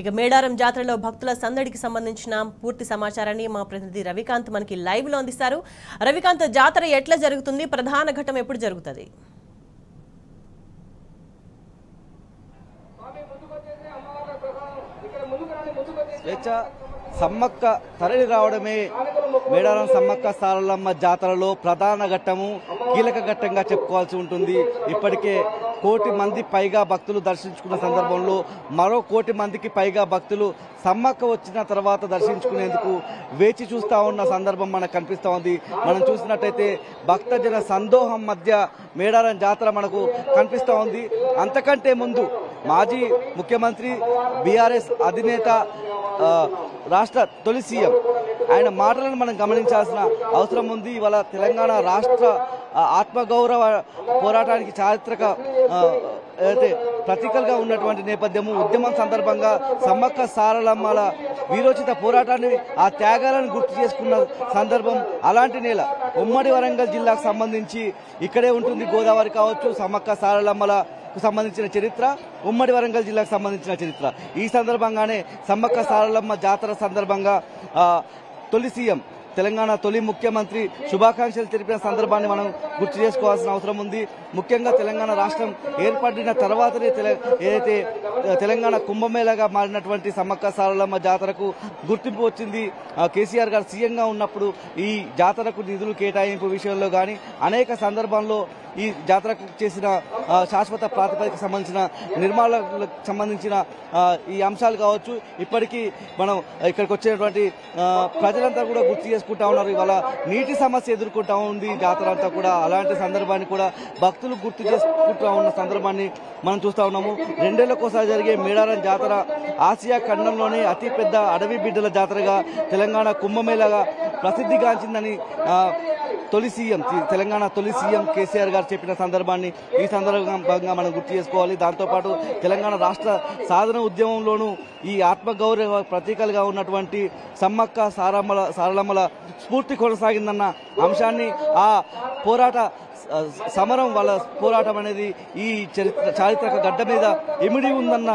ఇక మేడారం జాతరలో భక్తుల సందడికి సంబంధించిన పూర్తి సమాచారాన్ని మా ప్రతినిధి రవికాంత్ మనకి లైవ్ లో అందిస్తారు. రవికాంత్, జాతర ఎట్లా జరుగుతుంది? ప్రధాన ఘట్టం ఎప్పుడు జరుగుతుంది? సమ్మక్క తరలి రావడమే మేడారం సమ్మక్క సారలమ్మ జాతరలో ప్రధాన ఘట్టము, కీలక ఘట్టంగా చెప్పుకోవాల్సి ఉంటుంది. ఇప్పటికే 1 కోటి మంది పైగా భక్తులు దర్శించుకున్న సందర్భంలో మరో 1 కోటి మందికి పైగా భక్తులు సమ్మక్క వచ్చిన తర్వాత దర్శించుకునేందుకు వేచి చూస్తా ఉన్న సందర్భం మనకు కనిపిస్తూ ఉంది. మనం చూసినట్టయితే భక్తజన సందోహం మధ్య మేడారం జాతర మనకు కనిపిస్తూ ఉంది. అంతకంటే ముందు మాజీ ముఖ్యమంత్రి, బీఆర్ఎస్ అధినేత, రాష్ట్ర తొలి సీఎం ఆయన మాటలను మనం గమనించాల్సిన అవసరం ఉంది. ఇవాళ తెలంగాణ రాష్ట్ర ఆత్మగౌరవ పోరాటానికి చారిత్రక అయితే ప్రతీకలుగా ఉన్నటువంటి నేపథ్యము, ఉద్యమం సందర్భంగా సమ్మక్క సారలమ్మల వీరోచిత పోరాటాన్ని, ఆ త్యాగాలను గుర్తు చేసుకున్న సందర్భం. అలాంటి నేల ఉమ్మడి వరంగల్ జిల్లాకు సంబంధించి ఇక్కడే ఉంటుంది. గోదావరి కావచ్చు, సమ్మక్క సారలమ్మలకు సంబంధించిన చరిత్ర, ఉమ్మడి వరంగల్ జిల్లాకు సంబంధించిన చరిత్ర. ఈ సందర్భంగానే సమ్మక్క సారలమ్మ జాతర సందర్భంగా తొలి సీఎం, తెలంగాణ తొలి ముఖ్యమంత్రి శుభాకాంక్షలు తెలిపిన సందర్భాన్ని మనం గుర్తు చేసుకోవాల్సిన అవసరం ఉంది. ముఖ్యంగా తెలంగాణ రాష్ట్రం ఏర్పడిన తర్వాతనే ఏదైతే తెలంగాణ కుంభమేళగా మారినటువంటి సమ్మక్క సారలమ్మ జాతరకు గుర్తింపు వచ్చింది. కేసీఆర్ గారు సీఎంగా ఉన్నప్పుడు ఈ జాతరకు నిధులు కేటాయింపు విషయంలో కానీ అనేక సందర్భాల్లో ఈ జాతరకు చేసిన శాశ్వత ప్రాతిపదికకు సంబంధించిన నిర్మాణాలకు సంబంధించిన ఈ అంశాలు కావచ్చు, ఇప్పటికీ మనం ఇక్కడికి వచ్చినటువంటి ప్రజలంతా కూడా గుర్తు చేసుకుంటా ఉన్నారు. ఇవాళ నీటి సమస్య ఎదుర్కొంటా ఉంది జాతర అంతా కూడా. అలాంటి సందర్భాన్ని కూడా భక్తులు గుర్తు చేసుకుంటా ఉన్న సందర్భాన్ని మనం చూస్తా ఉన్నాము. 2 ఏళ్లకోసారి జరిగే మేడారం జాతర ఆసియా ఖండంలోనే అతిపెద్ద అడవి బిడ్డల జాతరగా, తెలంగాణ కుంభమేళగా ప్రసిద్ధిగాంచిందని తొలి సీఎం, తెలంగాణ తొలి సీఎం కేసీఆర్ గారు చెప్పిన సందర్భాన్ని ఈ సందర్భంగా మనం గుర్తు చేసుకోవాలి. దాంతోపాటు తెలంగాణ రాష్ట్ర సాధన ఉద్యమంలోనూ ఈ ఆత్మగౌరవ ప్రతీకలుగా ఉన్నటువంటి సమ్మక్క సారలమ్మల స్ఫూర్తి కొనసాగిందన్న అంశాన్ని, ఆ పోరాట సమరం, వాళ్ళ పోరాటం అనేది ఈ చారిత్రక గడ్డ మీద ఇమిడి ఉందన్న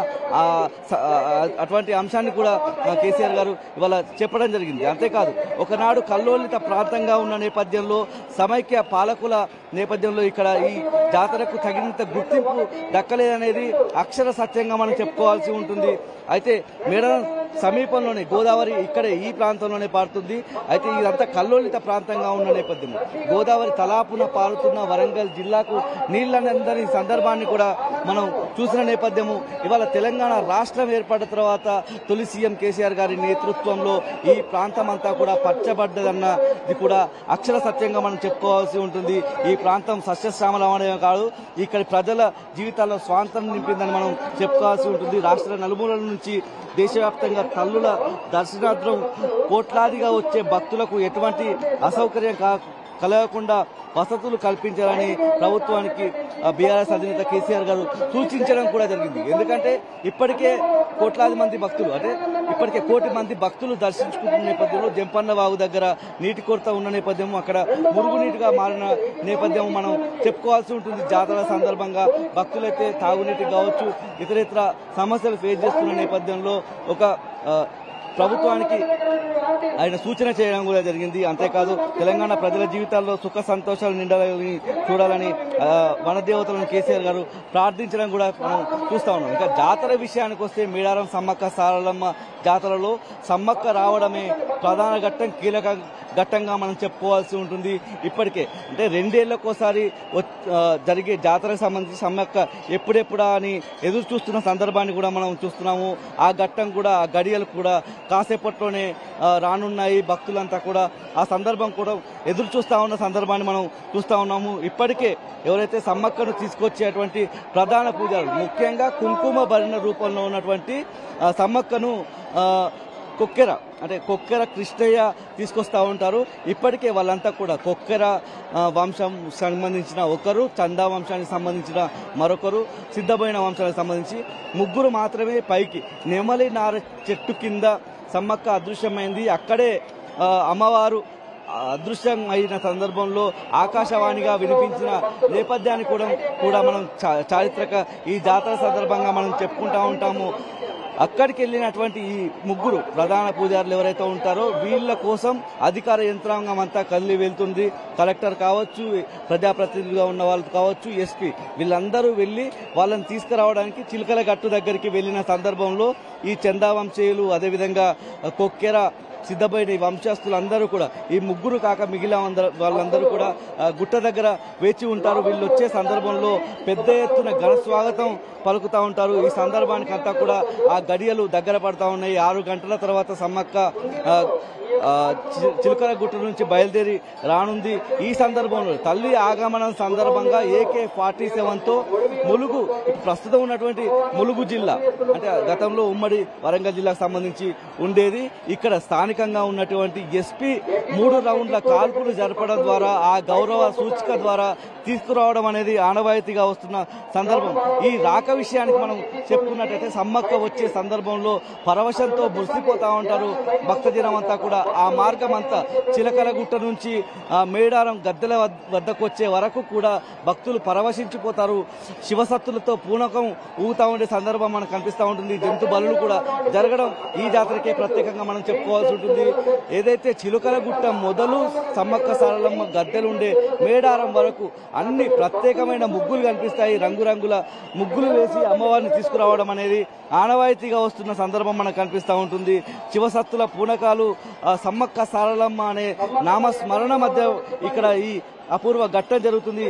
అటువంటి అంశాన్ని కూడా కేసీఆర్ గారు ఇవాళ చెప్పడం జరిగింది. అంతేకాదు, ఒకనాడు కల్లోలిత ప్రాంతంగా ఉన్న నేపథ్యంలో, సమైక్య పాలకుల నేపథ్యంలో ఇక్కడ ఈ జాతరకు తగినంత గుర్తింపు దక్కలేదనేది అక్షర సత్యంగా మనం చెప్పుకోవాల్సి ఉంటుంది. అయితే మేడారం సమీపంలోనే గోదావరి ఇక్కడే ఈ ప్రాంతంలోనే పారుతుంది. అయితే ఇదంతా కల్లోలిత ప్రాంతంగా ఉన్న నేపథ్యం, గోదావరి తలాపున పారుతున్న వరంగల్ జిల్లాకు నీళ్లందరి సందర్భాన్ని కూడా మనం చూసిన నేపథ్యము. ఇవాళ తెలంగాణ రాష్ట్రం ఏర్పడిన తర్వాత తొలి సీఎం కేసీఆర్ గారి నేతృత్వంలో ఈ ప్రాంతం అంతా కూడా పచ్చబడ్డదన్నది కూడా అక్షర సత్యంగా మనం చెప్పుకోవాల్సి ఉంటుంది. ఈ ప్రాంతం సస్యశ్యామలమనే కాదు, ఇక్కడి ప్రజల జీవితాల్లో స్వాంతం నింపిందని మనం చెప్పుకోవాల్సి ఉంటుంది. రాష్ట్ర నలుమూలల నుంచి దేశవ్యాప్తంగా తల్లుల దర్శనార్థం కోట్లాదిగా వచ్చే భక్తులకు ఎటువంటి అసౌకర్యం కలగకుండా వసతులు కల్పించాలని ప్రభుత్వానికి బీఆర్ఎస్ అధినేత కేసీఆర్ గారు సూచించడం కూడా జరిగింది. ఎందుకంటే ఇప్పటికే కోట్లాది మంది భక్తులు, అంటే ఇప్పటికే 1 కోటి మంది భక్తులు దర్శించుకుంటున్న నేపథ్యంలో జంపన్న వాగు దగ్గర నీటి కొరత ఉన్న నేపథ్యం, అక్కడ మురుగునీటిగా మారిన నేపథ్యం మనం చెప్పుకోవాల్సి ఉంటుంది. జాతర సందర్భంగా భక్తులైతే తాగునీటి కావచ్చు, ఇతరేతర సమస్యలు ఫేస్ చేస్తున్న నేపథ్యంలో ఒక ప్రభుత్వానికి ఆయన సూచన చేయడం కూడా జరిగింది. అంతేకాదు, తెలంగాణ ప్రజల జీవితాల్లో సుఖ సంతోషాలు నిండాలని చూడాలని వనదేవతలను కేసీఆర్ గారు ప్రార్థించడం కూడా మనం చూస్తా ఉన్నాం. ఇంకా జాతర విషయానికి వస్తే, మేడారం సమ్మక్క సారలమ్మ జాతరలో సమ్మక్క రావడమే ప్రధాన ఘట్టం, కీలక ఘట్టంగా మనం చెప్పుకోవాల్సి ఉంటుంది. ఇప్పటికే అంటే 2 ఏళ్లకోసారి జరిగే జాతరకు సంబంధించి సమ్మక్క ఎప్పుడెప్పుడా అని ఎదురు చూస్తున్న సందర్భాన్ని కూడా మనం చూస్తున్నాము. ఆ ఘట్టం కూడా, ఆ గడియలు కూడా కాసేపట్లోనే రానున్నాయి. భక్తులంతా కూడా ఆ సందర్భం కూడా ఎదురు చూస్తా ఉన్న సందర్భాన్ని మనం చూస్తా ఉన్నాము. ఇప్పటికే ఎవరైతే సమ్మక్కను తీసుకొచ్చేటువంటి ప్రధాన పూజలు, ముఖ్యంగా కుంకుమ భరణ రూపంలో ఉన్నటువంటి సమ్మక్కను కొక్కెర, అంటే కొక్కెర కృష్ణయ్య తీసుకొస్తా ఉంటారు. ఇప్పటికే వాళ్ళంతా కూడా కొక్కెర వంశం సంబంధించిన ఒకరు, చందా వంశానికి సంబంధించిన మరొకరు, సిద్ధబోయిన వంశానికి సంబంధించి 3 మాత్రమే పైకి నెమలి నార చెట్టు కింద సమ్మక్క అదృశ్యమైంది. అక్కడే అమ్మవారు అదృశ్యం అయిన సందర్భంలో ఆకాశవాణిగా వినిపించిన నేపథ్యాన్ని కూడా మనం చారిత్రక ఈ జాతర సందర్భంగా మనం చెప్పుకుంటా ఉంటాము. అక్కడికి వెళ్ళినటువంటి ఈ ముగ్గురు ప్రధాన పూజారులు ఎవరైతే ఉంటారో వీళ్ళ కోసం అధికార యంత్రాంగం అంతా కదిలి వెళ్తుంది. కలెక్టర్ కావచ్చు, ప్రజాప్రతినిధిగా ఉన్న వాళ్ళు కావచ్చు, ఎస్పీ వీళ్ళందరూ వెళ్ళి వాళ్ళని తీసుకురావడానికి చిలకల గట్టు దగ్గరికి వెళ్ళిన సందర్భంలో ఈ చందా వంశీయులు, అదేవిధంగా కొక్కెర సిద్ధబైన ఈ వంశస్థులందరూ కూడా ఈ ముగ్గురు కాక మిగిలిన వాళ్ళందరూ కూడా గుట్ట దగ్గర వేచి ఉంటారు. వీళ్ళు వచ్చే సందర్భంలో పెద్ద ఎత్తున ఘన స్వాగతం పలుకుతూ ఉంటారు. ఈ సందర్భానికి అంతా కూడా ఆ గడియలు దగ్గర పడతా ఉన్నాయి. 6 గంటల తర్వాత సమ్మక్క చిలుకల గుట్ట నుంచి బయలుదేరి రానుంది. ఈ సందర్భంలో తల్లి ఆగమనం సందర్భంగా AK-47తో ములుగు, ప్రస్తుతం ఉన్నటువంటి ములుగు జిల్లా అంటే గతంలో ఉమ్మడి వరంగల్ జిల్లాకు సంబంధించి ఉండేది, ఇక్కడ స్థానికంగా ఉన్నటువంటి ఎస్పీ 3 రౌండ్ల కాల్పులు జరపడం ద్వారా ఆ గౌరవ సూచిక ద్వారా తీసుకురావడం అనేది ఆనవాయితీగా వస్తున్న సందర్భం. ఈ రాక విషయానికి మనం చెప్పుకున్నట్టయితే సమ్మక్క వచ్చే సందర్భంలో పరవశంతో మురిసిపోతా ఉంటారు భక్తజనం అంతా కూడా. ఆ మార్గం అంతా చిలకల గుట్ట నుంచి మేడారం గద్దెల వద్దకు వచ్చే వరకు కూడా భక్తులు పరవశించిపోతారు. శివసత్తులతో పూనకం ఊగుతా ఉండే సందర్భం మనకు కనిపిస్తూ ఉంటుంది. జంతు బలులు కూడా జరగడం ఈ జాతరకే ప్రత్యేకంగా మనం చెప్పుకోవాల్సి ఉంటుంది. ఏదైతే చిలుకల గుట్ట మొదలు సమ్మక్క సారలమ్మ గద్దెలుండే మేడారం వరకు అన్ని ప్రత్యేకమైన ముగ్గులు కనిపిస్తాయి. రంగురంగుల ముగ్గులు వేసి అమ్మవారిని తీసుకురావడం అనేది ఆనవాయితీగా వస్తున్న సందర్భం మనకు కనిపిస్తూ ఉంటుంది. శివసత్తుల పూనకాలు, సమ్మక్క సారలమ్మ అనే నామస్మరణ మధ్య ఇక్కడ ఈ అపూర్వ ఘట్టం జరుగుతుంది.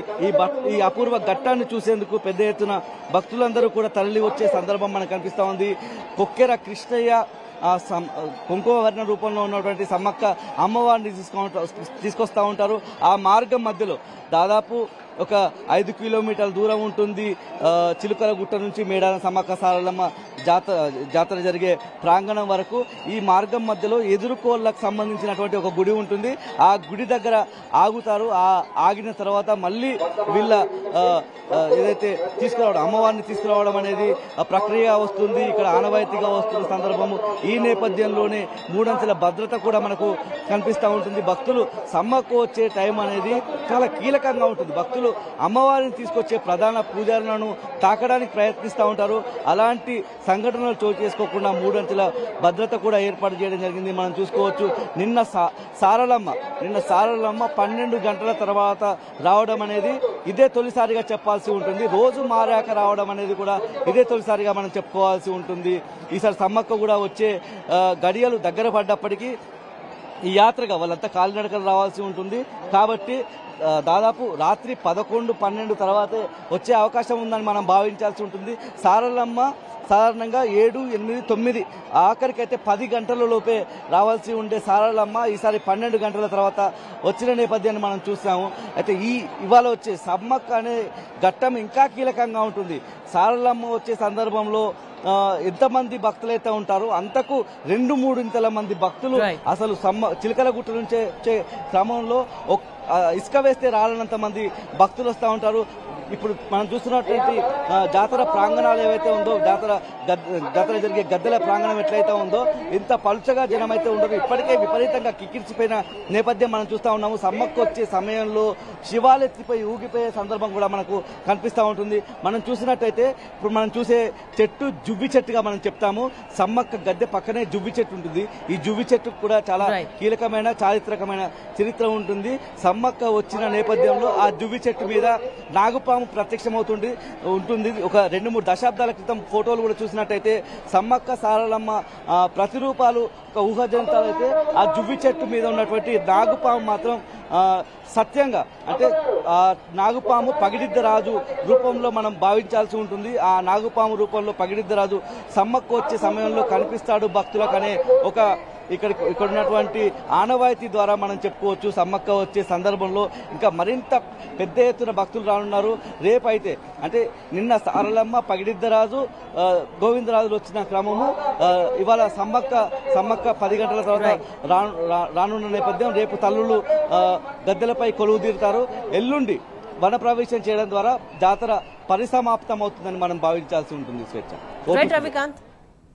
ఈ అపూర్వ ఘట్టాన్ని చూసేందుకు పెద్ద ఎత్తున భక్తులందరూ కూడా తరలి వచ్చే సందర్భం మనకు కనిపిస్తూ ఉంది. కొక్కెర కృష్ణయ్య కుంకుమ వర్ణ రూపంలో ఉన్నటువంటి సమ్మక్క అమ్మవారిని తీసుకొస్తా ఉంటారు. ఆ మార్గం మధ్యలో దాదాపు ఒక 5 కిలోమీటర్ల దూరం ఉంటుంది చిలుకల గుట్ట నుంచి మేడారం సమ్మక్క సారలమ్మ జాతర జరిగే ప్రాంగణం వరకు. ఈ మార్గం మధ్యలో ఎదురుకోళ్లకు సంబంధించినటువంటి ఒక గుడి ఉంటుంది. ఆ గుడి దగ్గర ఆగుతారు. ఆ ఆగిన తర్వాత మళ్ళీ వీళ్ళ ఏదైతే తీసుకురావడం, అమ్మవారిని తీసుకురావడం అనేది ప్రక్రియ వస్తుంది. ఇక్కడ ఆనవాయితీగా వస్తున్న సందర్భము. ఈ నేపథ్యంలోనే 3 అంచెల భద్రత కూడా మనకు కనిపిస్తూ ఉంటుంది. భక్తులు సమ్మక్క వచ్చే టైం అనేది చాలా కీలకంగా ఉంటుంది. భక్తులు అమ్మవారిని తీసుకొచ్చే ప్రధాన పూజారులను తాకడానికి ప్రయత్నిస్తూ ఉంటారు. అలాంటి సంఘటనలు చోటు చేసుకోకుండా 3 అంచెల భద్రత కూడా ఏర్పాటు చేయడం జరిగింది. మనం చూసుకోవచ్చు. నిన్న సారలమ్మ 12 గంటల తర్వాత రావడం అనేది ఇదే తొలిసారిగా చెప్పాల్సి ఉంటుంది. రోజు మారాక రావడం అనేది కూడా ఇదే తొలిసారిగా మనం చెప్పుకోవాల్సి ఉంటుంది. ఈసారి సమ్మక్క కూడా వచ్చే గడియలు దగ్గర పడ్డప్పటికీ ఈ యాత్రగా వాళ్ళంతా కాలినడకలు రావాల్సి ఉంటుంది. కాబట్టి దాదాపు రాత్రి 11, 12 తర్వాతే వచ్చే అవకాశం ఉందని మనం భావించాల్సి ఉంటుంది. సారలమ్మ సాధారణంగా 7, 8, 9 ఆఖరికైతే 10 గంటల లోపే రావాల్సి ఉండే సారలమ్మ ఈసారి 12 గంటల తర్వాత వచ్చిన నేపథ్యాన్ని మనం చూసాము. అయితే ఇవాళ వచ్చే సమ్మక్క అనే ఘట్టం ఇంకా కీలకంగా ఉంటుంది. సారలమ్మ వచ్చే సందర్భంలో ఎంతమంది భక్తులైతే ఉంటారో అంతకు 2-3 ఇంతల మంది భక్తులు అసలు చిలకల గుట్ట నుంచే వచ్చే క్రమంలో ఇసుక వేస్తే రాలనంత మంది భక్తులు వస్తూ ఉంటారు. ఇప్పుడు మనం చూస్తున్నటువంటి జాతర ప్రాంగణాలు ఏవైతే ఉందో, జాతర జరిగే గద్దెల ప్రాంగణం ఎట్లయితే ఉందో ఇంత పలుచగా జనం అయితే ఉండదు. ఇప్పటికే విపరీతంగా కిక్కిరిసిపోయిన నేపథ్యం మనం చూస్తూ ఉన్నాము. సమ్మక్క వచ్చే సమయంలో శివాలెత్తిపోయి ఊగిపోయే సందర్భం కూడా మనకు కనిపిస్తూ ఉంటుంది. మనం చూసినట్టయితే ఇప్పుడు మనం చూసే చెట్టు జువ్వి చెట్టుగా మనం చెప్తాము. సమ్మక్క గద్దె పక్కనే జువ్వి చెట్టు ఉంటుంది. ఈ జువ్వి చెట్టుకు కూడా చాలా కీలకమైన చారిత్రకమైన చరిత్ర ఉంటుంది. సమ్మక్క వచ్చిన నేపథ్యంలో ఆ జువ్వి చెట్టు మీద నాగుపాము ప్రత్యక్షమవుతుంది ఉంటుంది. ఒక 2-3 దశాబ్దాల క్రితం ఫోటోలు కూడా చూసినట్టయితే సమ్మక్క సారలమ్మ ప్రతిరూపాలు ఒక ఊహాజనితాలు అయితే ఆ జువ్వి చెట్టు మీద ఉన్నటువంటి నాగుపాము మాత్రం సత్యంగా అంటే నాగుపాము పగిడిద్దరాజు రూపంలో మనం భావించాల్సి ఉంటుంది. ఆ నాగుపాము రూపంలో పగిడిద్దరాజు సమ్మక్క వచ్చే సమయంలో కనిపిస్తాడు భక్తులకనే ఒక ఇక్కడ ఉన్నటువంటి ఆనవాయితీ ద్వారా మనం చెప్పుకోవచ్చు. సమ్మక్క వచ్చే సందర్భంలో ఇంకా మరింత పెద్ద ఎత్తున భక్తులు రానున్నారు. రేపైతే అంటే నిన్న సారలమ్మ, పగిడిద్దరాజు, గోవిందరాజులు వచ్చిన క్రమము ఇవాళ సమ్మక్క 10 గంటల తర్వాత రానున్న నేపథ్యం. రేపు తల్లులు గద్దెలపై కొలువు తీరుతారు. ఎల్లుండి వన ప్రవేశం చేయడం ద్వారా జాతర పరిసమాప్తం అవుతుందని మనం భావించాల్సి ఉంటుంది. స్వేచ్ఛ. రవికాంత్.